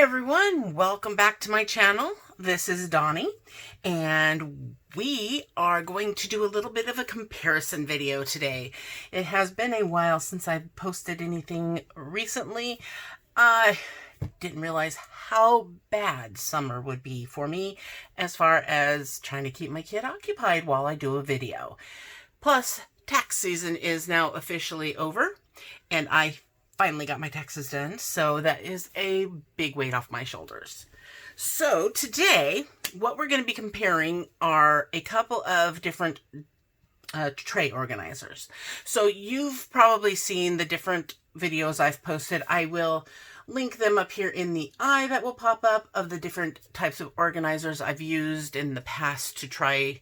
everyone, welcome back to my channel. This is Donnie, and we are going to do a little bit of a comparison video today. It has been a while since I've posted anything recently. I didn't realize how bad summer would be for me as far as trying to keep my kid occupied while I do a video. Plus, tax season is now officially over, and I finally got my taxes done, so that is a big weight off my shoulders. So today, what we're going to be comparing are a couple of different tray organizers. So you've probably seen the different videos I've posted. I will link them up here in the eye that will pop up of the different types of organizers I've used in the past to try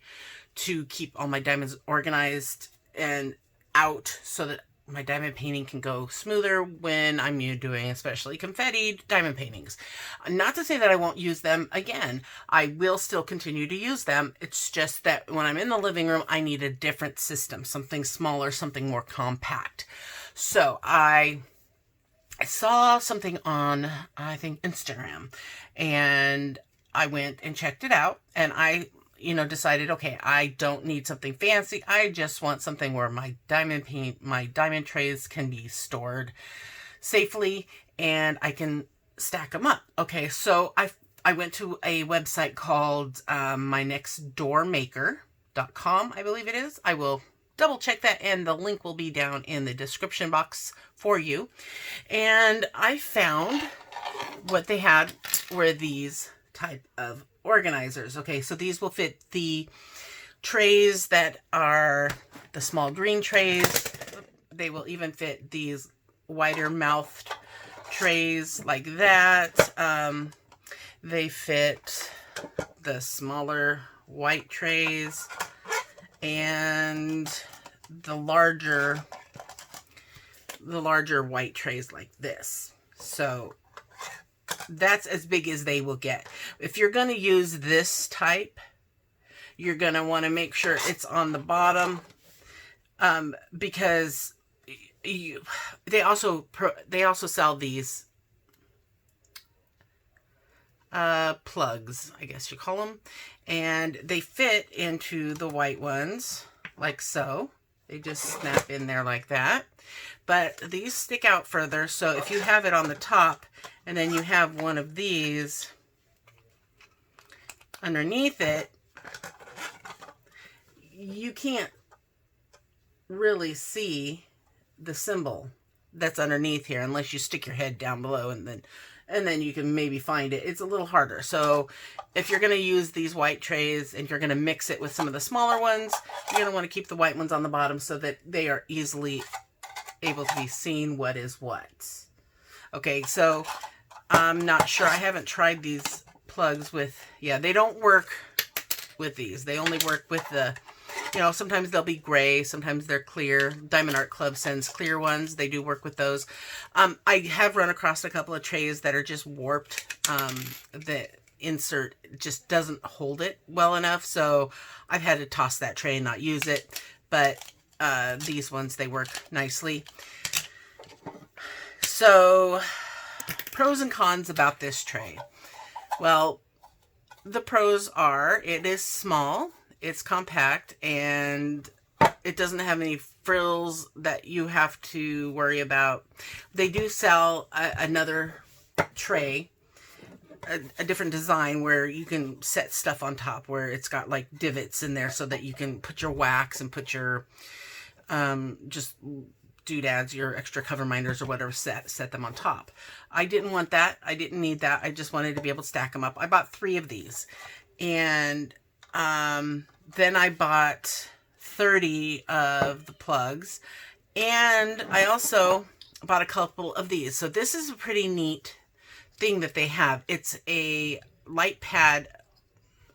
to keep all my diamonds organized and out so that my diamond painting can go smoother when I'm doing especially confetti diamond paintings. Not to say that I won't use them again. I will still continue to use them. It's just that when I'm in the living room, I need a different system, something smaller, something more compact. So I saw something on, I think, Instagram, and I went and checked it out, and I decided, okay, I don't need something fancy. I just want something where my diamond trays can be stored safely and I can stack them up. Okay, so I went to a website called mynextdoormaker.com, I believe it is. I will double check that, and the link will be down in the description box for you. And I found what they had were these type of organizers. Okay, so these will fit the trays that are the small green trays. They will even fit these wider mouthed trays like that. They fit the smaller white trays and the larger white trays like this. So that's as big as they will get. If you're going to use this type, you're going to want to make sure it's on the bottom, because they also sell these plugs, I guess you call them, and they fit into the white ones like so. They just snap in there like that. But these stick out further, so if you have it on the top and then you have one of these underneath it, you can't really see the symbol that's underneath here unless you stick your head down below, and then you can maybe find it. It's a little harder. So if you're going to use these white trays and you're going to mix it with some of the smaller ones, you're going to want to keep the white ones on the bottom so that they are easily able to be seen what is what. Okay, so I'm not sure. I haven't tried these plugs with, they don't work with these. They only work with the, sometimes they'll be gray, sometimes they're clear. Diamond Art Club sends clear ones. They do work with those. I have run across a couple of trays that are just warped. The insert just doesn't hold it well enough, so I've had to toss that tray and not use it. But these ones, they work nicely. So, pros and cons about this tray. Well, the pros are it is small, it's compact, and it doesn't have any frills that you have to worry about. They do sell another tray, a different design where you can set stuff on top, where it's got like divots in there so that you can put your wax and put your just doodads, your extra cover minders or whatever, set them on top. I didn't want that. I didn't need that. I just wanted to be able to stack them up. I bought 3 of these, and then I bought 30 of the plugs, and I also bought a couple of these. So this is a pretty neat thing that they have. It's a light pad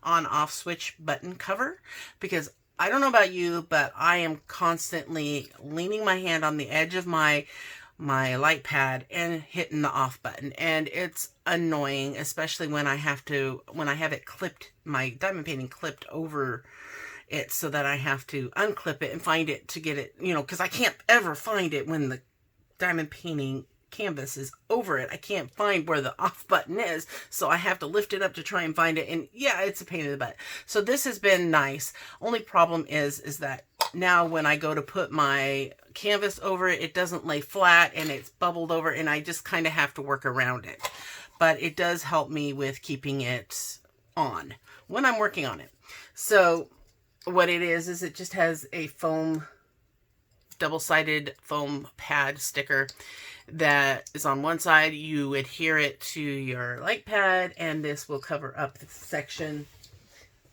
on-off switch button cover, because I don't know about you, but I am constantly leaning my hand on the edge of my light pad and hitting the off button, and it's annoying, especially when I have it clipped, my diamond painting clipped over it, so that I have to unclip it and find it to get it, because I can't ever find it when the diamond painting canvas is over it. I can't find where the off button is, so I have to lift it up to try and find it, and yeah, it's a pain in the butt. So this has been nice. Only problem is that now when I go to put my canvas over it, it doesn't lay flat and it's bubbled over, and I just kind of have to work around it. But it does help me with keeping it on when I'm working on it. So what it is it just has a foam, double-sided foam pad sticker that is on one side. You adhere it to your light pad, and this will cover up the section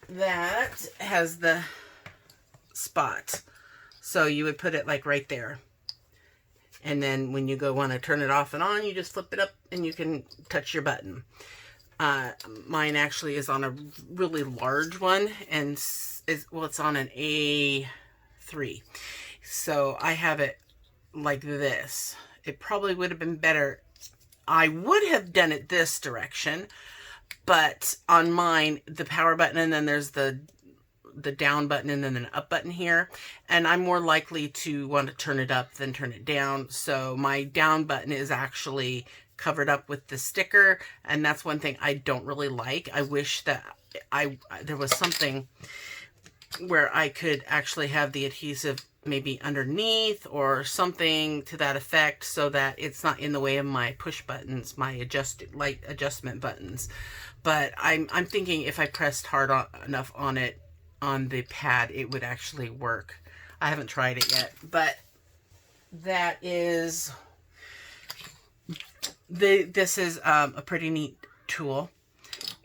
that has the spot. So you would put it like right there. And then when you go want to turn it off and on, you just flip it up and you can touch your button. Mine actually is on a really large one, and it's on an A3. So I have it like this. It probably would have been better. I would have done it this direction, but on mine, the power button, and then there's the down button and then an up button here. And I'm more likely to want to turn it up than turn it down. So my down button is actually covered up with the sticker. And that's one thing I don't really like. I wish that there was something where I could actually have the adhesive maybe underneath or something to that effect, so that it's not in the way of my push buttons, my light adjustment buttons. But I'm thinking if I pressed hard enough on it, on the pad, it would actually work. I haven't tried it yet, but that is this is a pretty neat tool.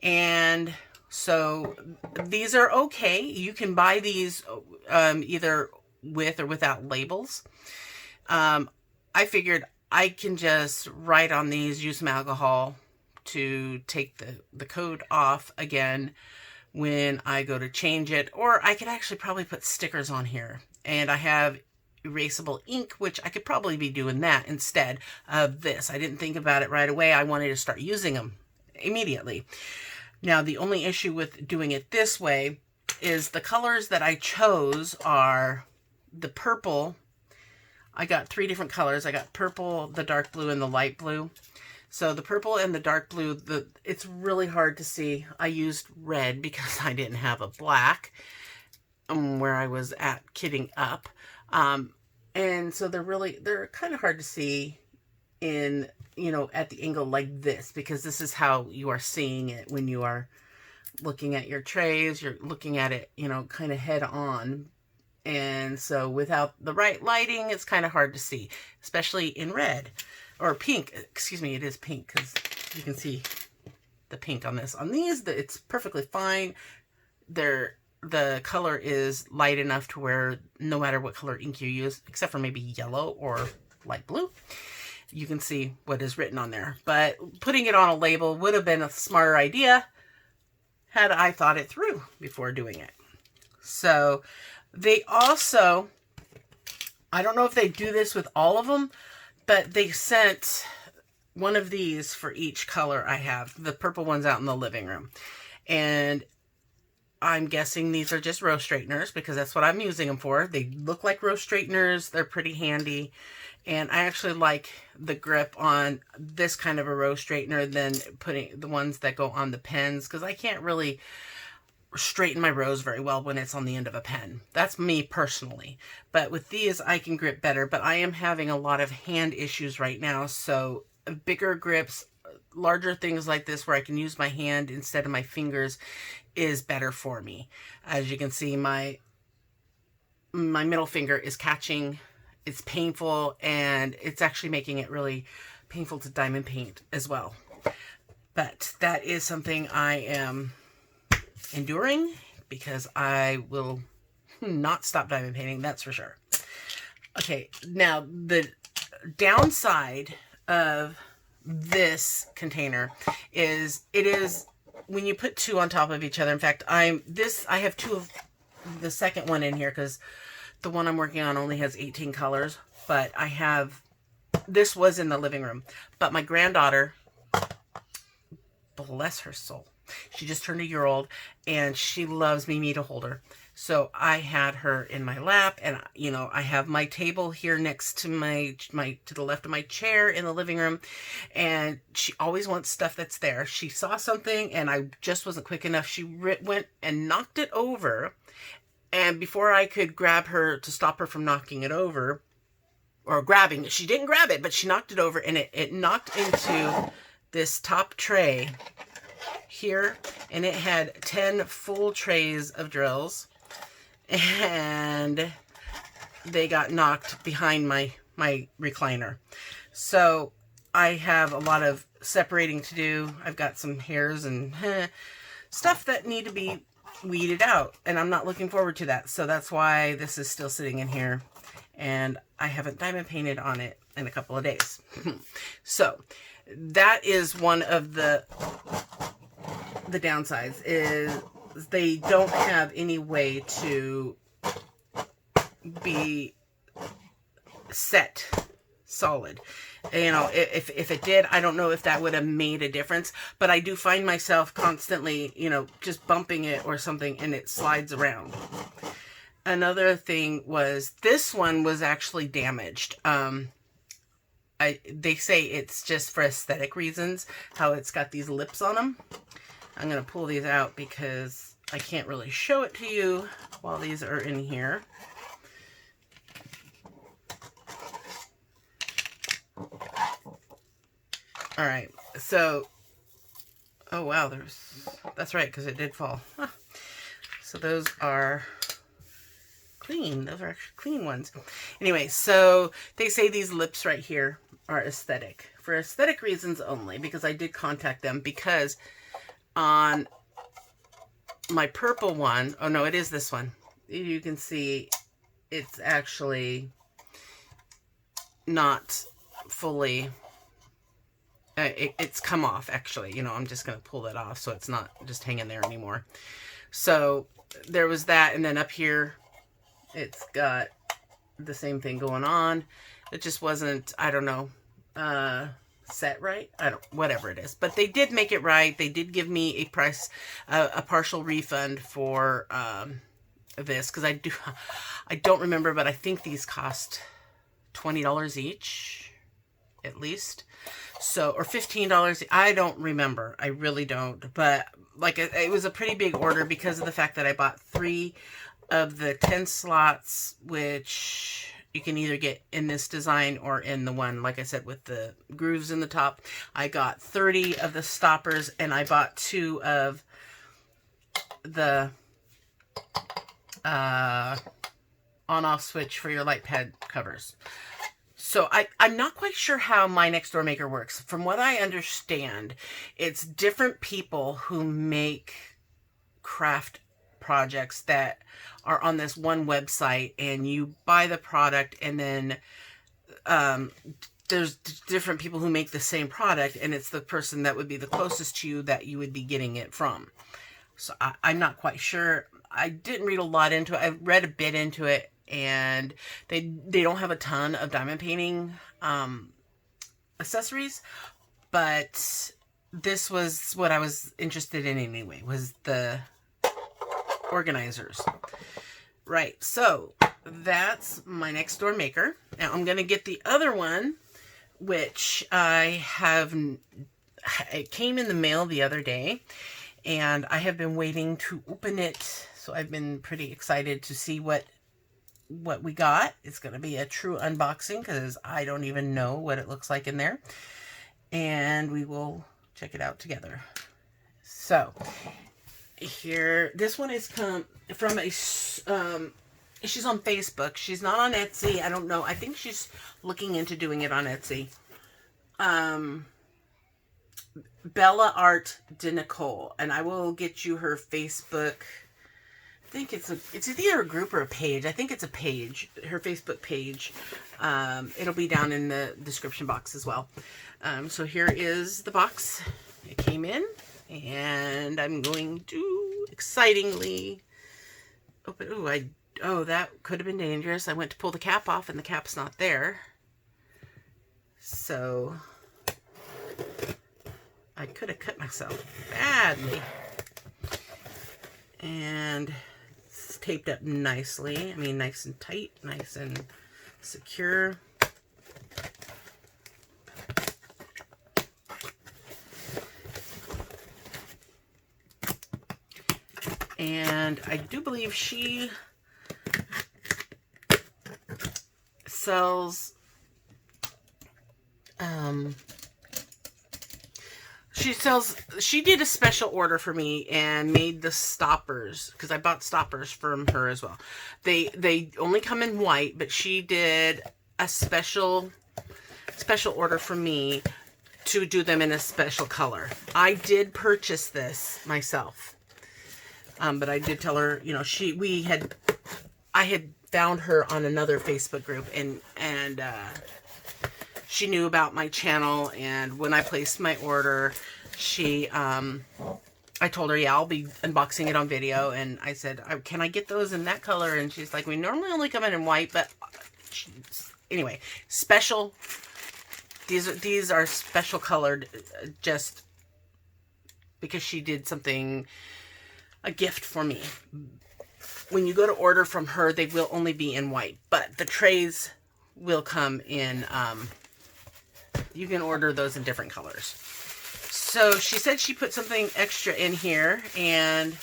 And so these are okay. You can buy these either with or without labels. I figured I can just write on these, use some alcohol to take the code off again when I go to change it, or I could actually probably put stickers on here. And I have erasable ink, which I could probably be doing that instead of this. I didn't think about it right away. I wanted to start using them immediately. Now, the only issue with doing it this way is the colors that I chose are the purple. I got 3 different colors. I got purple, the dark blue, and the light blue. So the purple and the dark blue, it's really hard to see. I used red because I didn't have a black where I was at kitting up. And so they're kind of hard to see in, at the angle like this, because this is how you are seeing it when you are looking at your trays. You're looking at it, kind of head on. And so without the right lighting, it's kind of hard to see, especially in red. Or pink, excuse me, it is pink, because you can see the pink on this. On these, it's perfectly fine. The color is light enough to where no matter what color ink you use, except for maybe yellow or light blue, you can see what is written on there. But putting it on a label would have been a smarter idea had I thought it through before doing it. So they also, I don't know if they do this with all of them, but they sent one of these for each color I have. The purple one's out in the living room. And I'm guessing these are just row straighteners, because that's what I'm using them for. They look like row straighteners. They're pretty handy. And I actually like the grip on this kind of a row straightener than putting the ones that go on the pens, because I can't really straighten my rows very well when it's on the end of a pen. That's me personally. But with these, I can grip better. But I am having a lot of hand issues right now. So bigger grips, larger things like this where I can use my hand instead of my fingers is better for me. As you can see, my middle finger is catching. It's painful, and it's actually making it really painful to diamond paint as well. But that is something I am enduring, because I will not stop diamond painting, that's for sure. Okay, now the downside of this container is when you put 2 on top of each other. In fact, I have 2 of the second one in here, because the one I'm working on only has 18 colors, but this was in the living room, but my granddaughter, bless her soul, she just turned a year old, and she loves Mimi to hold her. So I had her in my lap, and you know, I have my table here next to my to the left of my chair in the living room, and she always wants stuff that's there. She saw something and I just wasn't quick enough. She went and knocked it over, and before I could grab her to stop her from knocking it over, or grabbing it, she didn't grab it, but she knocked it over, and it knocked into this top tray here, and it had 10 full trays of drills, and they got knocked behind my recliner. So I have a lot of separating to do. I've got some hairs and stuff that need to be weeded out, and I'm not looking forward to that. So that's why this is still sitting in here, and I haven't diamond painted on it in a couple of days. So that is one of the downsides, is they don't have any way to be set solid. You know, if it did, I don't know if that would have made a difference, but I do find myself constantly, you know, just bumping it or something, and it slides around. Another thing was, this one was actually damaged. They say it's just for aesthetic reasons, how it's got these lips on them. I'm going to pull these out because I can't really show it to you while these are in here. All right, so, oh wow, that's right, because it did fall. Huh. So those are clean. Those are actually clean ones. Anyway, so they say these lips right here are aesthetic, for aesthetic reasons only, because I did contact them, because on my purple one, oh no, it is this one. You can see it's actually not fully, it's come off actually. You know, I'm just going to pull that off so it's not just hanging there anymore. So there was that, and then up here, it's got the same thing going on. It just wasn't, I don't know, set right. Whatever it is, but they did make it right. They did give me a price, a partial refund for this, because I don't remember, but I think these cost $20 each, at least. So, or $15. I don't remember. I really don't. But like, it was a pretty big order because of the fact that I bought 3 of the 10 slots, which you can either get in this design or in the one, like I said, with the grooves in the top. I got 30 of the stoppers, and I bought 2 of the on-off switch for your light pad covers. So I'm not quite sure how my next door maker works. From what I understand, it's different people who make craft projects that are on this one website, and you buy the product, and then there's different people who make the same product, and it's the person that would be the closest to you that you would be getting it from. So I'm not quite sure. I didn't read a lot into it. I read a bit into it, and they don't have a ton of diamond painting accessories, but this was what I was interested in anyway, was the organizers. Right, so that's my next door maker. Now I'm going to get the other one, which it came in the mail the other day, and I have been waiting to open it. So I've been pretty excited to see what we got. It's going to be a true unboxing, because I don't even know what it looks like in there. And we will check it out together. So here, this one is come from a, she's on Facebook. She's not on Etsy. I don't know. I think she's looking into doing it on Etsy. Bella Art de Nicole. And I will get you her Facebook. I think it's either a group or a page. I think it's a page, her Facebook page. It'll be down in the description box as well. So here is the box. It came in, and I'm going to excitingly open. Oh, that could have been dangerous. I went to pull the cap off, and the cap's not there. So I could have cut myself badly. And it's taped up nicely. I mean, nice and tight, nice and secure. And I do believe she sells, she did a special order for me and made the stoppers, because I bought stoppers from her as well. They only come in white, but she did a special order for me to do them in a special color. I did purchase this myself. But I did tell her, you know, I had found her on another Facebook group, and she knew about my channel, and when I placed my order, I told her, yeah, I'll be unboxing it on video, and I said, can I get those in that color? And she's like, we normally only come in white, but anyway, special, these are special colored, just because she did something, a gift for me. When you go to order from her, they will only be in white, but the trays will come in, you can order those in different colors. So she said she put something extra in here, and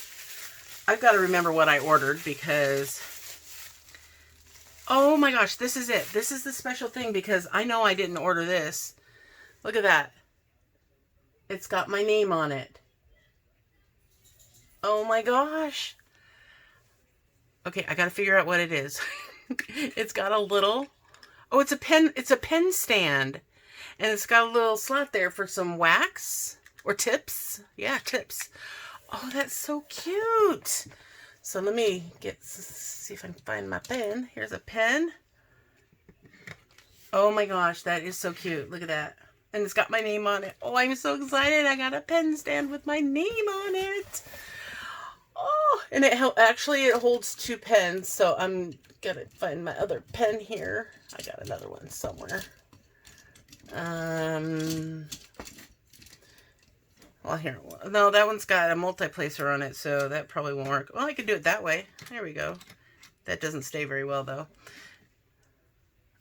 I've got to remember what I ordered, because, oh my gosh, this is it. This is the special thing, because I know I didn't order this. Look at that. It's got my name on it. Oh my gosh. Okay, I gotta figure out what it is. It's got a little, oh, it's a pen stand. And it's got a little slot there for some wax or tips. Yeah, tips. Oh, that's so cute. So let me see if I can find my pen. Here's a pen. Oh my gosh, that is so cute. Look at that. And it's got my name on it. Oh, I'm so excited. I got a pen stand with my name on it. Oh, and it holds 2 pens, so I'm gonna find my other pen here. I got another one somewhere. Well, here, no, that one's got a multi-placer on it, so that probably won't work. Well, I could do it that way. There we go. That doesn't stay very well, though.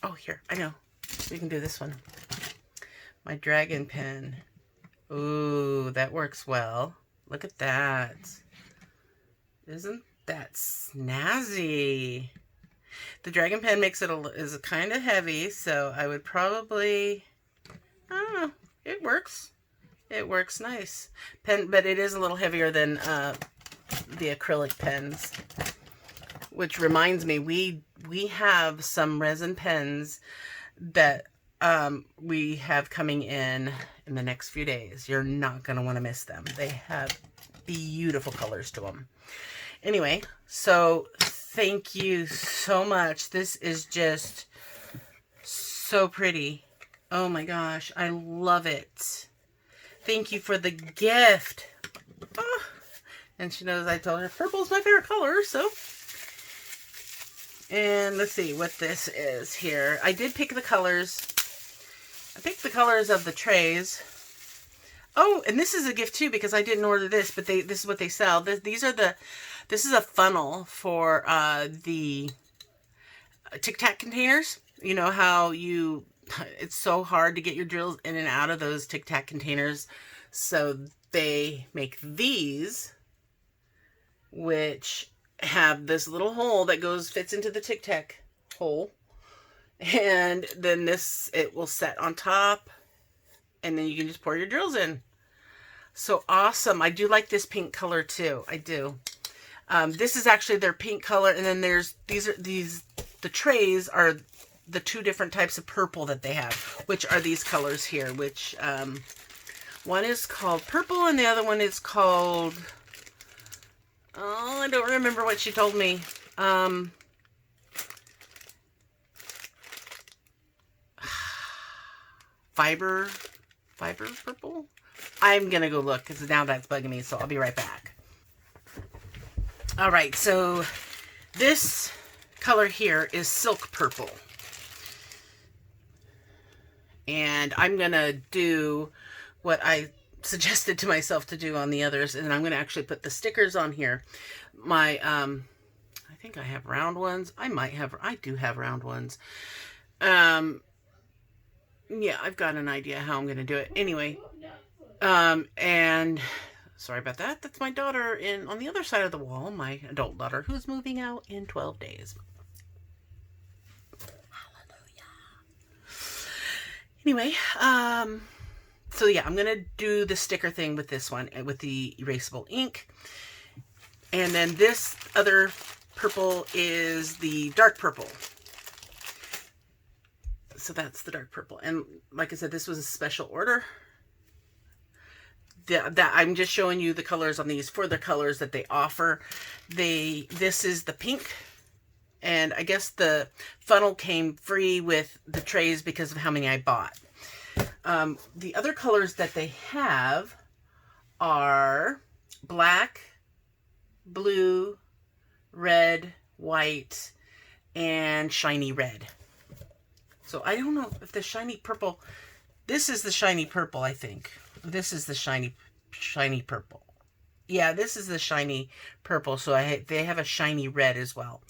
Oh, here, I know. We can do this one. My dragon pen. Ooh, that works well. Look at that. Isn't that snazzy? The dragon pen is kind of heavy, so I would probably, I don't know, it works. It works nice. But it is a little heavier than the acrylic pens. Which reminds me, we have some resin pens that we have coming in the next few days. You're not going to want to miss them. They have beautiful colors to them. Anyway, so thank you so much. This is just so pretty. Oh my gosh, I love it. Thank you for the gift. Oh. And she knows I told her purple's my favorite color, so. And let's see what this is here. I did pick the colors. I picked the colors of the trays. Oh, and this is a gift too, because I didn't order this, but this is what they sell. This is a funnel for the Tic Tac containers. You know how it's so hard to get your drills in and out of those Tic Tac containers. So they make these, which have this little hole that fits into the Tic Tac hole. And then it will set on top, and then you can just pour your drills in. So awesome. I do like this pink color too. I do. This is actually their pink color, and then the trays are the 2 different types of purple that they have, which are these colors here, which one is called purple and the other one is called, oh, I don't remember what she told me. Fiber purple? I'm gonna go look, because now that's bugging me, so I'll be right back. All right, so this color here is silk purple. And I'm going to do what I suggested to myself to do on the others, and I'm going to actually put the stickers on here. My, think I have round ones. I do have round ones. Yeah, I've got an idea how I'm going to do it. Anyway, and sorry about that. That's my daughter on the other side of the wall, my adult daughter, who's moving out in 12 days. Anyway, so yeah, I'm going to do the sticker thing with this one, with the erasable ink. And then this other purple is the dark purple. So that's the dark purple. And like I said, this was a special order. That I'm just showing you the colors on these for the colors that they offer. This is the pink. And I guess the funnel came free with the trays because of how many I bought. The other colors that they have are black, blue, red, white, and shiny red. So I don't know if the shiny purple, this is the shiny purple, I think. This is the shiny purple. Yeah, this is the shiny purple. So they have a shiny red as well.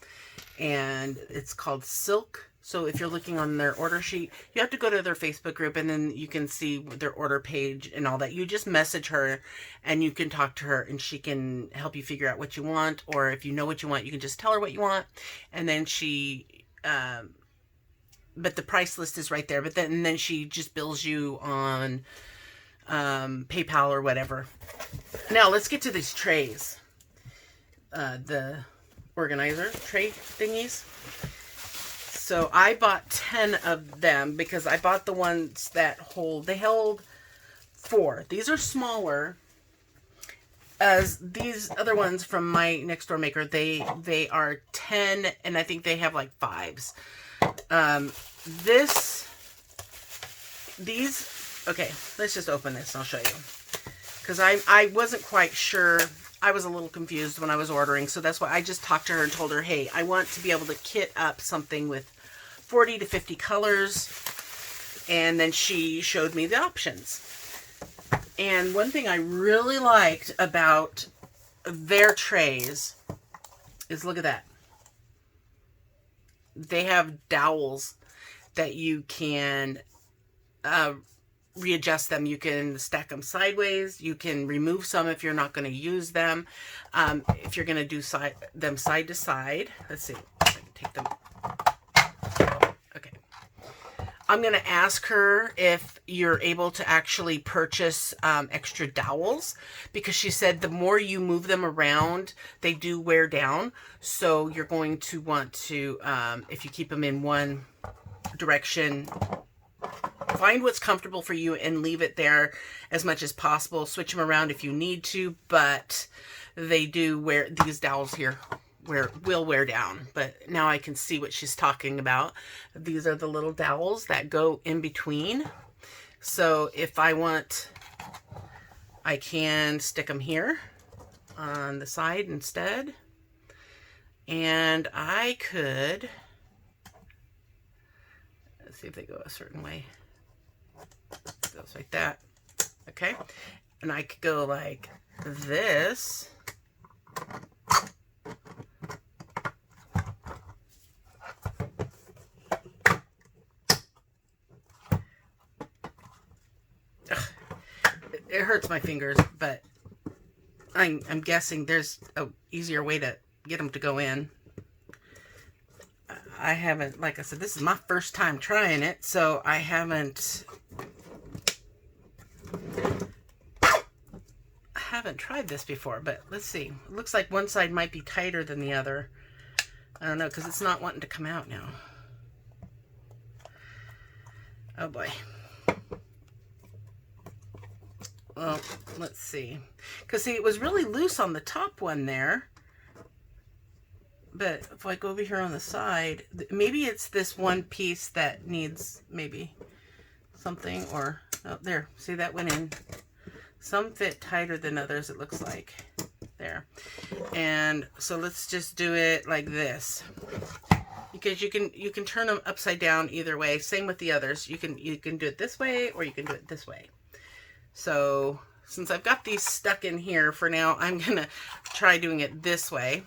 And it's called Silk. So if you're looking on their order sheet, you have to go to their Facebook group and then you can see their order page and all that. You just message her and you can talk to her and she can help you figure out what you want. Or if you know what you want, you can just tell her what you want. And then but the price list is right there. But then she just bills you on PayPal or whatever. Now let's get to these trays. The organizer tray thingies. So I bought 10 of them because I bought the ones that held 4. These are smaller. As these other ones from my next door maker, they are 10 and I think they have like 5s. Okay, let's just open this and I'll show you. Because I wasn't quite sure. I was a little confused when I was ordering. So that's why I just talked to her and told her, hey, I want to be able to kit up something with 40 to 50 colors. And then she showed me the options. And one thing I really liked about their trays is, look at that. They have dowels that you can readjust them. You can stack them sideways. You can remove some if you're not going to use them. If you're going to do them side to side. Let's see. I can take them. Okay. I'm going to ask her if you're able to actually purchase extra dowels, because she said the more you move them around, they do wear down. So you're going to want to, if you keep them in one direction, find what's comfortable for you and leave it there as much as possible. Switch them around if you need to, but they do wear, these dowels here will wear down. But now I can see what she's talking about. These are the little dowels that go in between. So if I want, I can stick them here on the side instead. And I could, let's see if they go a certain way. It goes like that. Okay. And I could go like this. It hurts my fingers, but I'm guessing there's a easier way to get them to go in. I haven't, like I said, this is my first time trying it, so I haven't tried this before, but let's see. It looks like one side might be tighter than the other. I don't know, because it's not wanting to come out now. Oh boy. Well, let's see. Because see, it was really loose on the top one there. But if I go over here on the side, maybe it's this one piece that needs maybe something, or, oh, there. See, that went in. Some fit tighter than others, it looks like. There. And so let's just do it like this. Because you can turn them upside down either way. Same with the others. You can do it this way, or you can do it this way. So since I've got these stuck in here for now, I'm going to try doing it this way.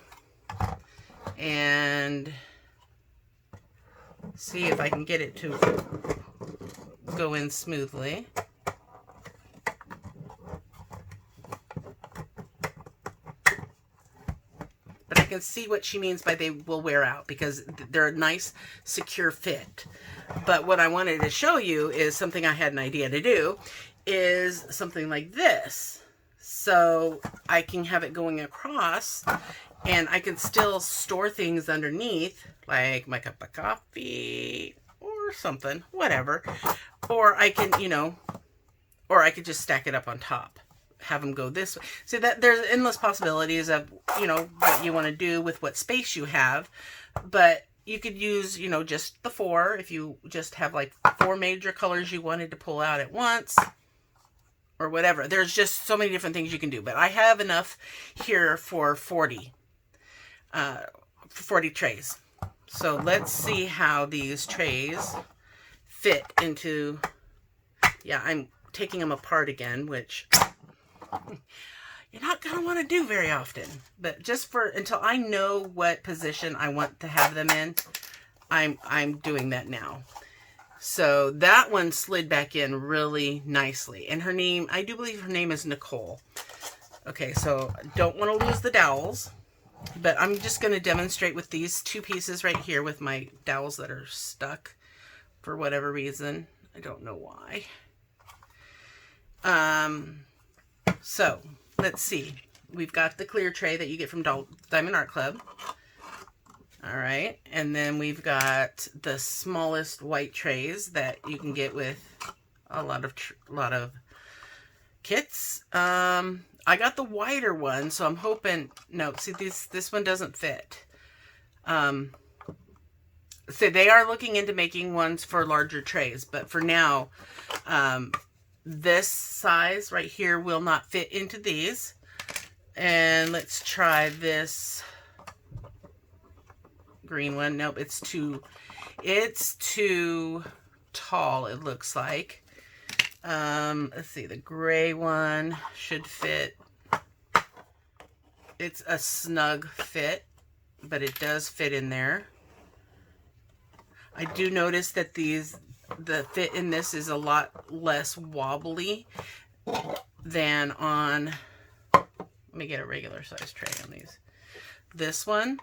and see if I can get it to go in smoothly. But I can see what she means by they will wear out, because they're a nice, secure fit. But what I wanted to show you is something I had an idea to do, is something like this. So I can have it going across, and I can still store things underneath, like my cup of coffee or something, whatever. Or I can, you know, or I could just stack it up on top, have them go this way. So that there's endless possibilities of, you know, what you want to do with what space you have. But you could use, you know, just the 4 if you just have like 4 major colors you wanted to pull out at once, or whatever. There's just so many different things you can do. But I have enough here for 40 trays. So let's see how these trays fit into, yeah, I'm taking them apart again, which you're not going to want to do very often. But just for, until I know what position I want to have them in, I'm doing that now. So that one slid back in really nicely. And her name, I do believe her name is Nicole. Okay, so don't want to lose the dowels. But I'm just going to demonstrate with these 2 pieces right here with my dowels that are stuck for whatever reason. I don't know why. So let's see. We've got the clear tray that you get from Diamond Art Club. All right. And then we've got the smallest white trays that you can get with a lot of kits. I got the wider one, so I'm hoping, no, see, this one doesn't fit. So they are looking into making ones for larger trays, but for now, this size right here will not fit into these. And let's try this green one. Nope, it's too tall, it looks like. Let's see, the gray one should fit. It's a snug fit, but it does fit in there. I do notice that the fit in this is a lot less wobbly than on, let me get a regular size tray on these. This one,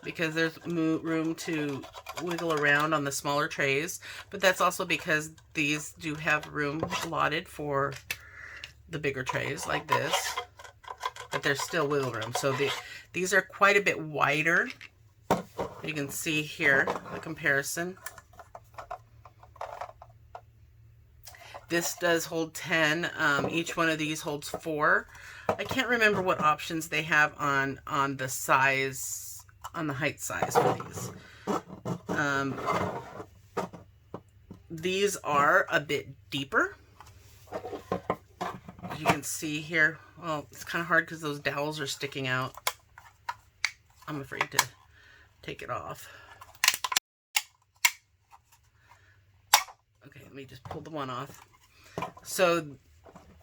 because there's room to wiggle around on the smaller trays, but that's also because these do have room allotted for the bigger trays like this, but there's still wiggle room. So these are quite a bit wider. You can see here the comparison. This does hold 10. Each one of these holds 4. I can't remember what options they have on the size, on the height size for these. These are a bit deeper. You can see here, well, it's kind of hard because those dowels are sticking out. I'm afraid to take it off. Okay, let me just pull the one off. So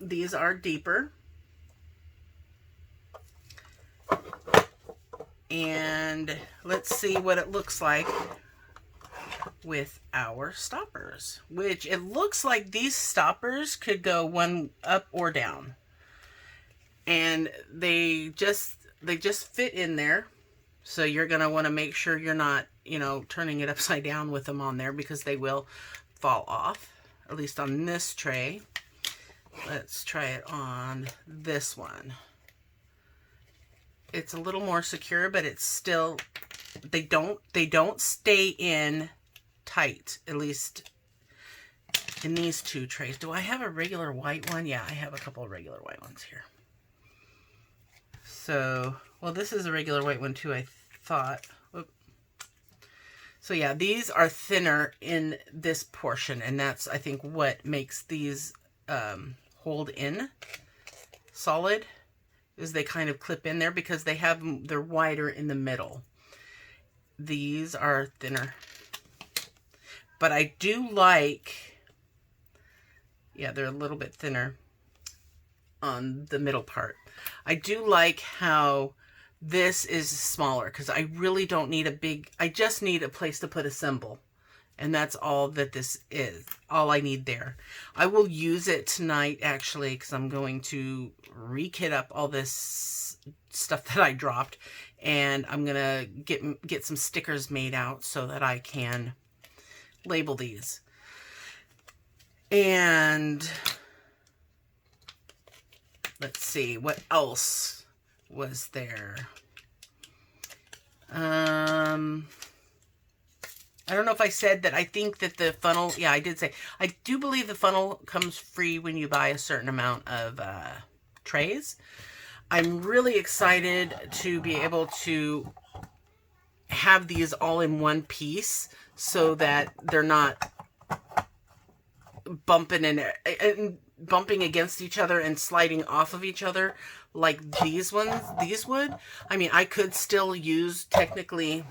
these are deeper. And let's see what it looks like with our stoppers, which it looks like these stoppers could go one up or down. And they just fit in there. So you're going to want to make sure you're not, you know, turning it upside down with them on there, because they will fall off, at least on this tray. Let's try it on this one. It's a little more secure, but it's still, they don't stay in tight, at least in these 2 trays. Do I have a regular white one? Yeah, I have a couple of regular white ones here. So, well, this is a regular white one too, I thought. Whoop. So yeah, these are thinner in this portion, and that's, I think, what makes these hold in solid, is they kind of clip in there because they're wider in the middle. These are thinner. But I do like, yeah, they're a little bit thinner on the middle part. I do like how This is smaller because I really don't need a big, I just need a place to put a symbol. And that's all that this is. All I need there. I will use it tonight, actually, because I'm going to re-kit up all this stuff that I dropped. And I'm going to get some stickers made out so that I can label these. And let's see, what else was there? I don't know if I said that I think that the funnel, yeah, I did say, I do believe the funnel comes free when you buy a certain amount of trays. I'm really excited to be able to have these all in one piece so that they're not bumping and bumping against each other and sliding off of each other like these would. I mean, I could still technically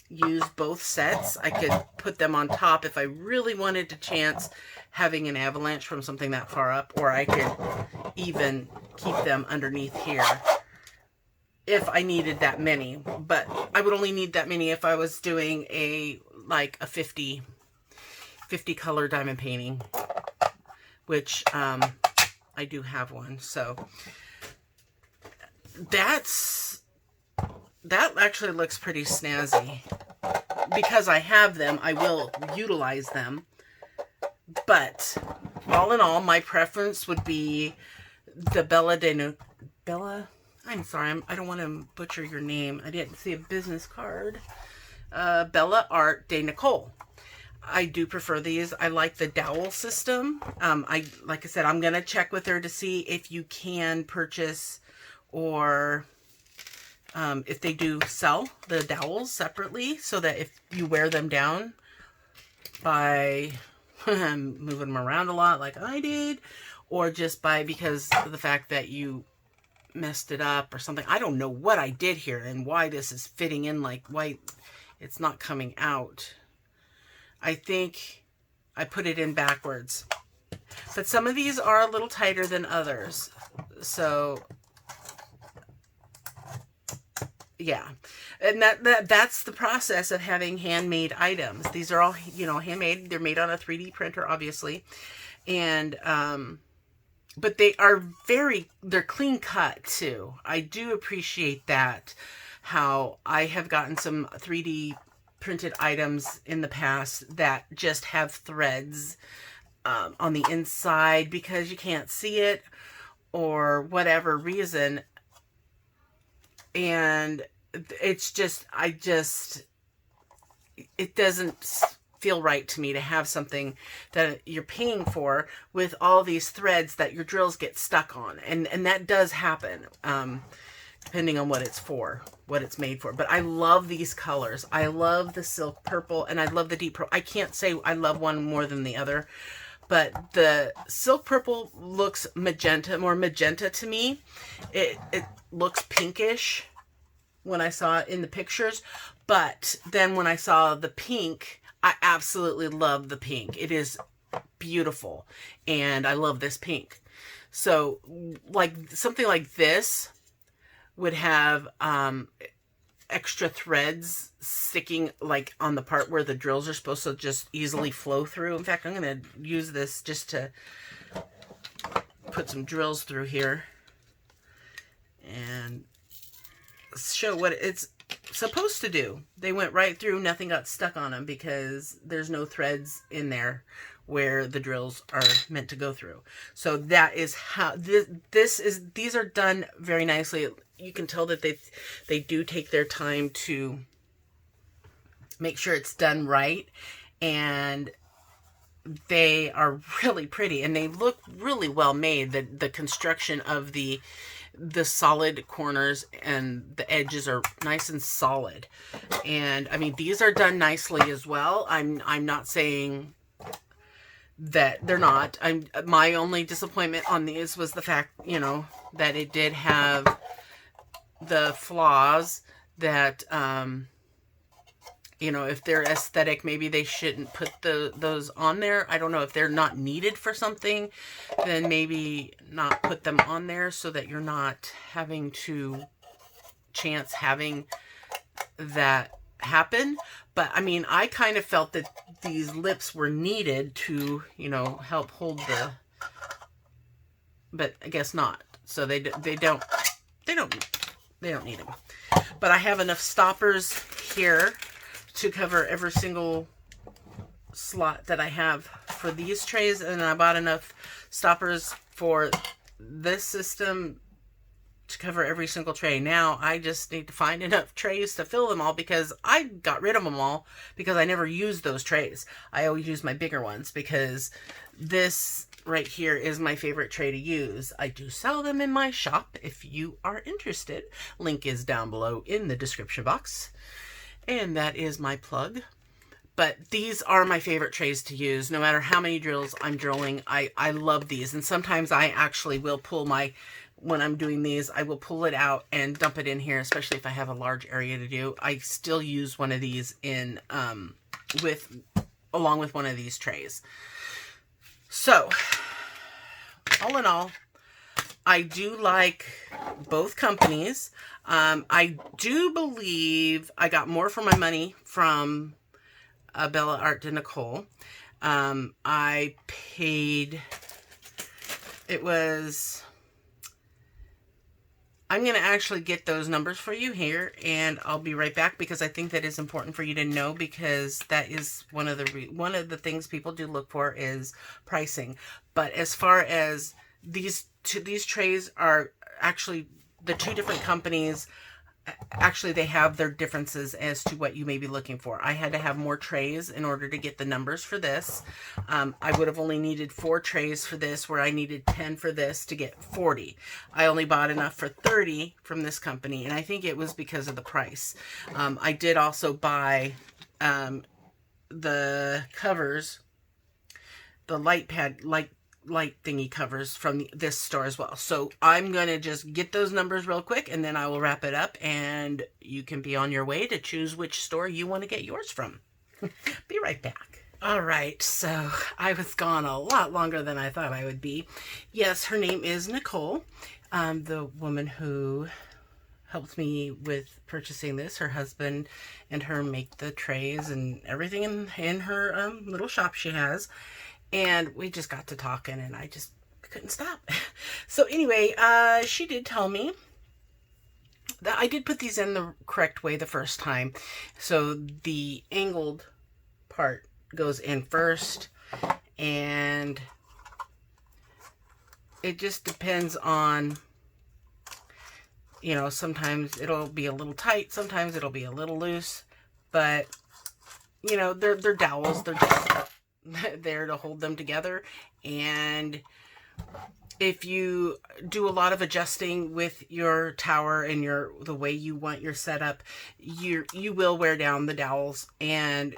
use both sets. I could put them on top if I really wanted to chance having an avalanche from something that far up, or I could even keep them underneath here if I needed that many. But I would only need that many if I was doing a 50 color diamond painting, which I do have one. So that actually looks pretty snazzy. Because I have them, I will utilize them. But all in all, my preference would be the Bella. I'm sorry, I don't want to butcher your name. I didn't see a business card. Bella Art de Nicole. I do prefer these. I like the dowel system. Like I said, I'm gonna check with her to see if you can purchase or if they do sell the dowels separately, so that if you wear them down by moving them around a lot like I did, or just because of the fact that you messed it up or something. I don't know what I did here and why this is fitting in like white. It's not coming out. I think I put it in backwards. But some of these are a little tighter than others. So yeah, and that's the process of having handmade items. These are all, handmade. They're made on a 3D printer, obviously, and but they're clean cut too. I do appreciate that. How I have gotten some 3D printed items in the past that just have threads on the inside because you can't see it or whatever reason. And it's just, it doesn't feel right to me to have something that you're paying for with all these threads that your drills get stuck on. And that does happen, depending on what it's for, what it's made for. But I love these colors. I love the silk purple and I love the deep purple. I can't say I love one more than the other, but the silk purple looks more magenta to me. It looks pinkish when I saw it in the pictures, but then when I saw the pink, I absolutely love the pink. It is beautiful, and I love this pink. So, like something like this would have extra threads sticking like on the part where the drills are supposed to just easily flow through. In fact, I'm going to use this just to put some drills through here and show what it's supposed to do. They went right through, nothing got stuck on them because there's no threads in there where the drills are meant to go through. So that is how these are done very nicely. You can tell that they do take their time to make sure it's done right, and they are really pretty and they look really well made. The construction of the solid corners and the edges are nice and solid. And I mean, these are done nicely as well. I'm not saying that they're not. My only disappointment on these was the fact, that it did have the flaws that, if they're aesthetic, maybe they shouldn't put those on there. I don't know, if they're not needed for something, then maybe not put them on there so that you're not having to chance having that happen. But I mean, I kind of felt that these lips were needed to, you know, help hold the, but I guess not. So they don't need them. But I have enough stoppers here to cover every single slot that I have for these trays, and I bought enough stoppers for this system to cover every single tray. Now I just need to find enough trays to fill them all, because I got rid of them all because I never used those trays. I always use my bigger ones because this right here is my favorite tray to use. I do sell them in my shop if you are interested. Link is down below in the description box. And that is my plug. But these are my favorite trays to use. No matter how many drills I'm drilling, I love these. And sometimes I actually will pull my, when I'm doing these, I will pull it out and dump it in here, especially if I have a large area to do. I still use one of these in, along with one of these trays. So, all in all, I do like both companies. I do believe I got more for my money from Bella Art to Nicole. I paid, it was, I'm going to actually get those numbers for you here, and I'll be right back, because I think that is important for you to know, because that is one of the things people do look for is pricing. But as far as these trays are actually the two different companies, actually they have their differences as to what you may be looking for. I had to have more trays in order to get the numbers for this. I would have only needed 4 trays for this, where I needed 10 for this to get 40. I only bought enough for 30 from this company, and I think it was because of the price. I did also buy the covers, the light thingy covers from this store as well. So I'm going to just get those numbers real quick, and then I will wrap it up, and you can be on your way to choose which store you want to get yours from. Be right back. All right, so I was gone a lot longer than I thought I would be. Yes, her name is Nicole, the woman who helped me with purchasing this. Her husband and her make the trays and everything in her little shop she has. And we just got to talking, and I just couldn't stop. So anyway, she did tell me that I did put these in the correct way the first time. So the angled part goes in first, and it just depends on, you know, sometimes it'll be a little tight, sometimes it'll be a little loose, but, you know, they're dowels, they're just there to hold them together. And if you do a lot of adjusting with your tower and the way you want your setup, you will wear down the dowels. And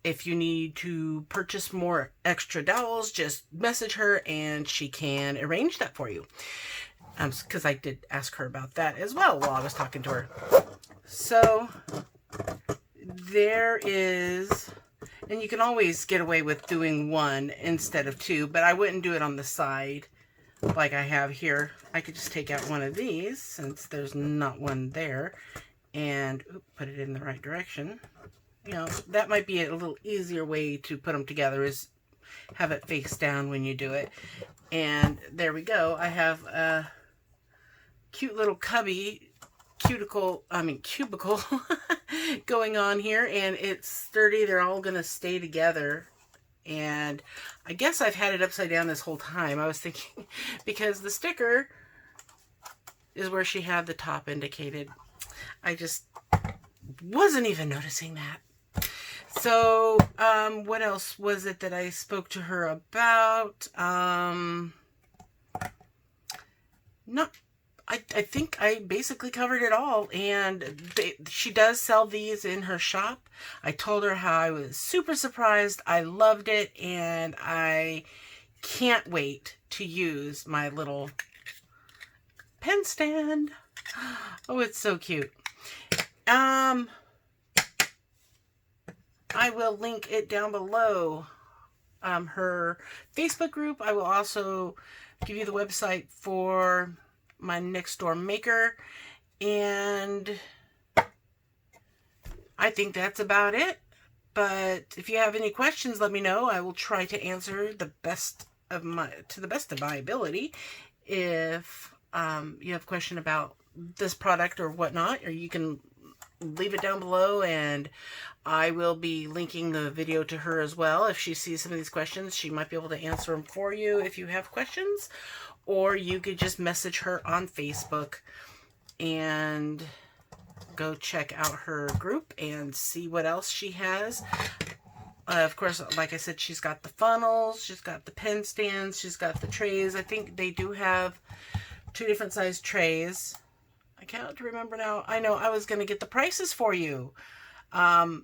if you need to purchase more extra dowels, just message her and she can arrange that for you. Because I did ask her about that as well while I was talking to her. So there is, and you can always get away with doing 1 instead of 2, but I wouldn't do it on the side like I have here. I could just take out one of these, since there's not one there, and put it in the right direction. You know, that might be a little easier way to put them together, is have it face down when you do it. And there we go. I have a cute little cubicle going on here, and it's sturdy. They're all gonna stay together, and I guess I've had it upside down this whole time. I was thinking, because the sticker is where she had the top indicated. I just wasn't even noticing that. So what else was it that I spoke to her about? I think I basically covered it all, and she does sell these in her shop. I told her how I was super surprised. I loved it, and I can't wait to use my little pen stand. Oh, it's so cute. I will link it down below. Her Facebook group. I will also give you the website for my next door maker, And I think that's about it. But if you have any questions, let me know. I will try to answer to the best of my ability. If you have a question about this product or whatnot, or you can leave it down below, and I will be linking the video to her as well. If she sees some of these questions, she might be able to answer them for you if you have questions, or you could just message her on Facebook and go check out her group and see what else she has. Of course, like I said, she's got the funnels, she's got the pen stands, she's got the trays. I think they do have 2 different size trays. I can't remember now. I know I was going to get the prices for you. Let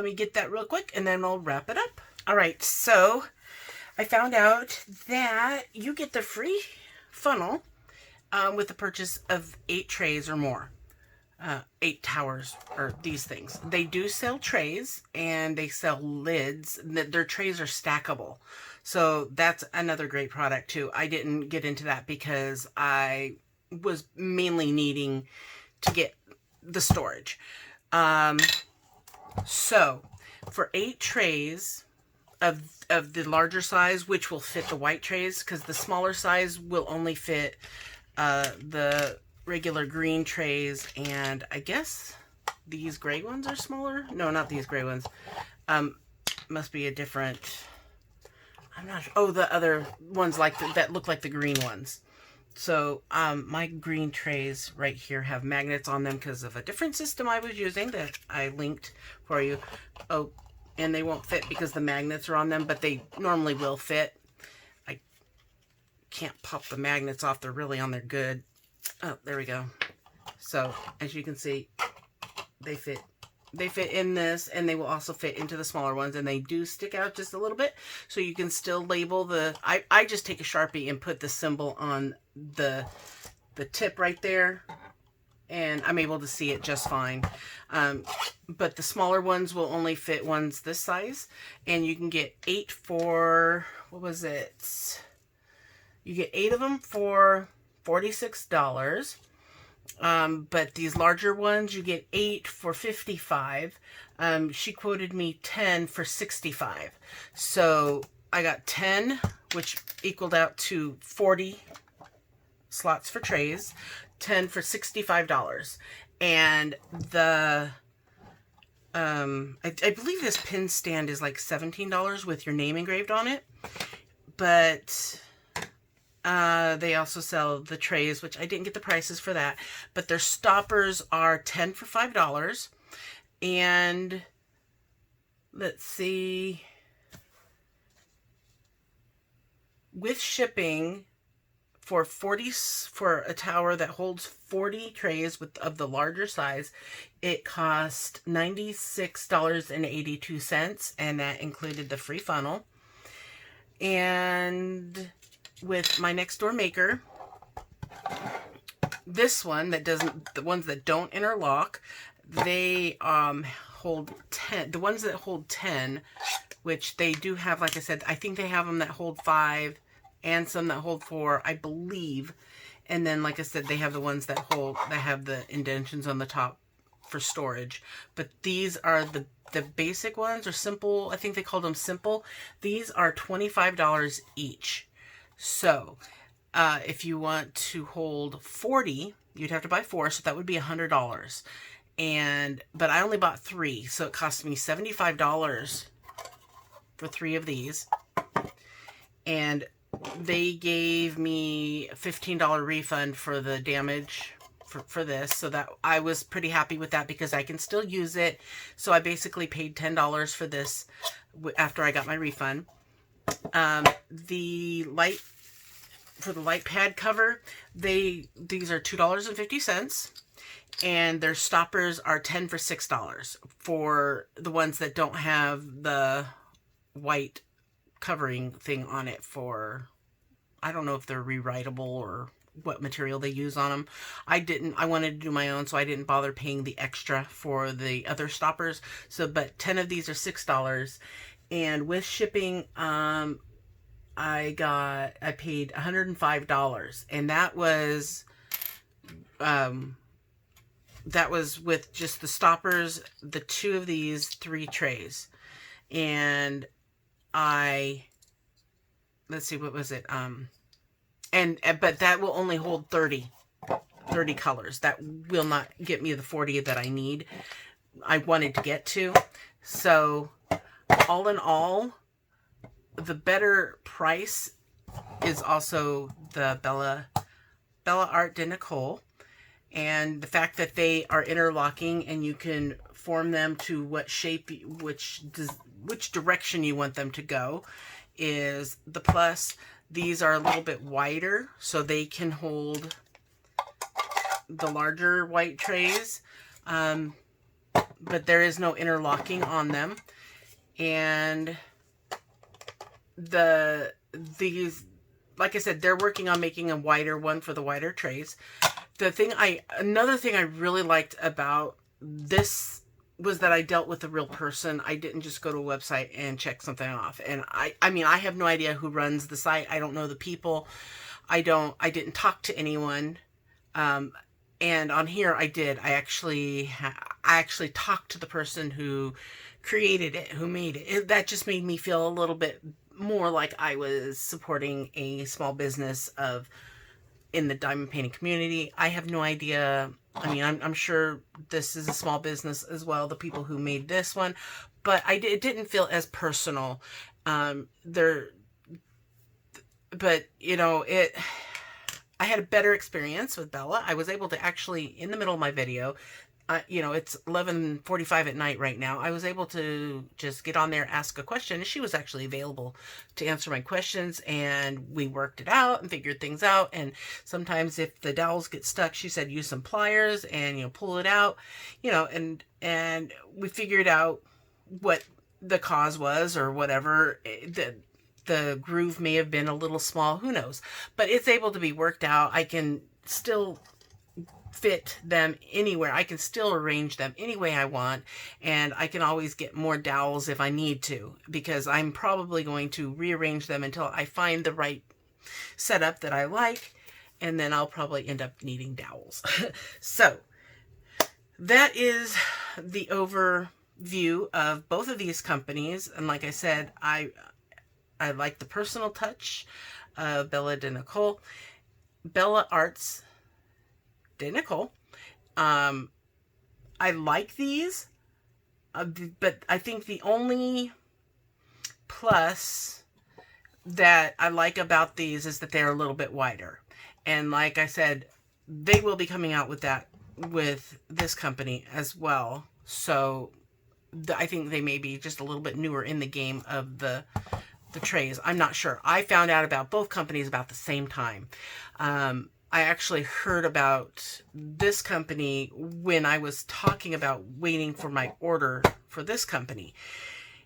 me get that real quick and then we'll wrap it up. All right, so I found out that you get the free funnel with the purchase of 8 trays or more. 8 towers or these things. They do sell trays and they sell lids. Their trays are stackable. So that's another great product too. I didn't get into that because I was mainly needing to get the storage. So for 8 trays of the larger size, which will fit the white trays, because the smaller size will only fit the regular green trays, and I guess these gray ones are smaller. No, not these gray ones. Must be a different, I'm not sure. Oh, the other ones like that look like the green ones. So my green trays right here have magnets on them because of a different system I was using that I linked for you. Oh, and they won't fit because the magnets are on them, but they normally will fit. I can't pop the magnets off. They're really on there good. Oh, there we go. So as you can see, they fit in this, and they will also fit into the smaller ones, and they do stick out just a little bit, so you can still label the, I just take a Sharpie and put the symbol on the tip right there, and I'm able to see it just fine. But the smaller ones will only fit ones this size, and you can get 8 for, what was it? You get 8 of them for $46. But these larger ones, you get 8 for $55. She quoted me 10 for $65. So I got 10, which equaled out to 40 slots for trays, 10 for $65. And the, I believe this pin stand is like $17 with your name engraved on it. But they also sell the trays, which I didn't get the prices for that, but their stoppers are 10 for $5. And let's see, with shipping for a tower that holds 40 trays of the larger size, it cost $96.82, and that included the free funnel. And with my next door maker, this one that doesn't, the ones that don't interlock, they hold 10. The ones that hold 10, which they do have, like I said, I think they have them that hold 5 and some that hold 4, I believe. And then, like I said, they have the ones that have the indentions on the top for storage. But these are the basic ones, or simple. I think they called them simple. These are $25 each. So if you want to hold 40, you'd have to buy 4, so that would be $100. But I only bought 3, so it cost me $75 for 3 of these. And they gave me a $15 refund for the damage for this, so that I was pretty happy with that because I can still use it. So I basically paid $10 for this after I got my refund. The light pad cover, these are $2.50, and their stoppers are 10 for $6 for the ones that don't have the white covering thing on it. For, I don't know if they're rewritable or what material they use on them. I wanted to do my own, so I didn't bother paying the extra for the other stoppers. So, but 10 of these are $6, and with shipping, I paid $105, and that was that was with just the stoppers, the 2 of these 3 trays. And let's see, what was it? But that will only hold 30 colors. That will not get me the 40 that I need. I wanted to get to. So all in all, the better price is also the Bella Art de Nicole. And the fact that they are interlocking and you can form them to what shape, which direction you want them to go is the plus. These are a little bit wider, so they can hold the larger white trays. But there is no interlocking on them. And these, like I said, they're working on making a wider one for the wider trays. Another thing I really liked about this was that I dealt with a real person. I didn't just go to a website and check something off. And I mean, I have no idea who runs the site. I don't know the people. I didn't talk to anyone. And on here I did. I actually talked to the person who created it, who made it. That just made me feel a little bit more like I was supporting a small business in the diamond painting community. I have no idea. I mean, I'm sure this is a small business as well, the people who made this one, but it didn't feel as personal. But you know, I had a better experience with Bella. I was able to actually, in the middle of my video, you know, it's 11:45 at night right now. I was able to just get on there, ask a question, and she was actually available to answer my questions, and we worked it out and figured things out. And sometimes if the dowels get stuck, she said use some pliers and, you know, pull it out, you know, and we figured out what the cause was or whatever. The groove may have been a little small, who knows, but it's able to be worked out. I can still fit them anywhere. I can still arrange them any way I want, and I can always get more dowels if I need to, because I'm probably going to rearrange them until I find the right setup that I like, and then I'll probably end up needing dowels. So that is the overview of both of these companies. And like I said, I like the personal touch of Bella de Nicole. Bella Arts de Nicole. I like these, but I think the only plus that I like about these is that they're a little bit wider. And like I said, they will be coming out with that with this company as well. So I think they may be just a little bit newer in the game of the trays. I'm not sure. I found out about both companies about the same time. I actually heard about this company when I was talking about waiting for my order for this company.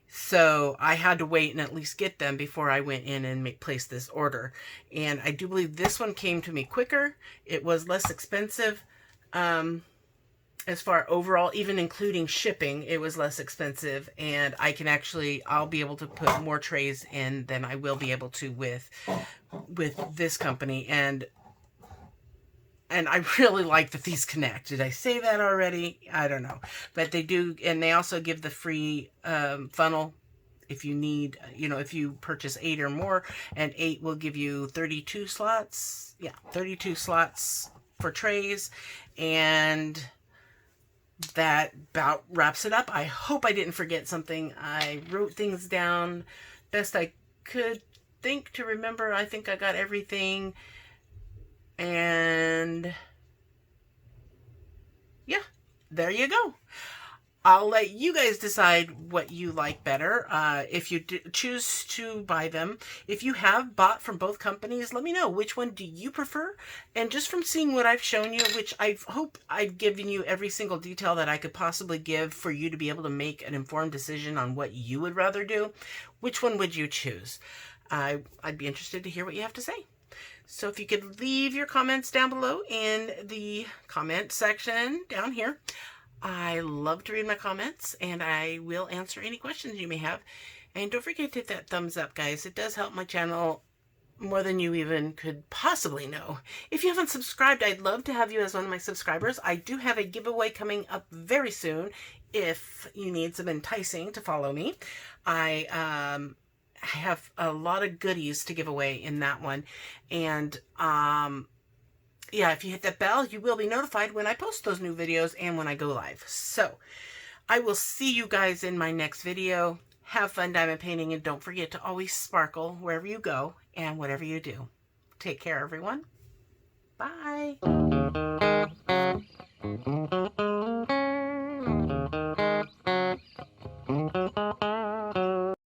So I had to wait and at least get them before I went in and placed this order. And I do believe this one came to me quicker. It was less expensive. As far overall, even including shipping, it was less expensive. And I'll be able to put more trays in than I will be able to with this company. And I really like that these connect. Did I say that already? I don't know. But they do, and they also give the free funnel if you need, you know, if you purchase 8 or more, and 8 will give you 32 slots. Yeah, 32 slots for trays. And that about wraps it up. I hope I didn't forget something. I wrote things down best I could think to remember. I think I got everything. And yeah, there you go. I'll let you guys decide what you like better. If you choose to buy them. If you have bought from both companies, let me know. Which one do you prefer? And just from seeing what I've shown you, which I hope I've given you every single detail that I could possibly give for you to be able to make an informed decision on what you would rather do, which one would you choose? I'd be interested to hear what you have to say. So if you could leave your comments down below in the comment section down here. I love to read my comments, and I will answer any questions you may have. And don't forget to hit that thumbs up, guys. It does help my channel more than you even could possibly know. If you haven't subscribed, I'd love to have you as one of my subscribers. I do have a giveaway coming up very soon if you need some enticing to follow me. I have a lot of goodies to give away in that one. And yeah, if you hit that bell, you will be notified when I post those new videos and when I go live. So I will see you guys in my next video. Have fun diamond painting, and don't forget to always sparkle wherever you go and whatever you do. Take care, everyone. Bye.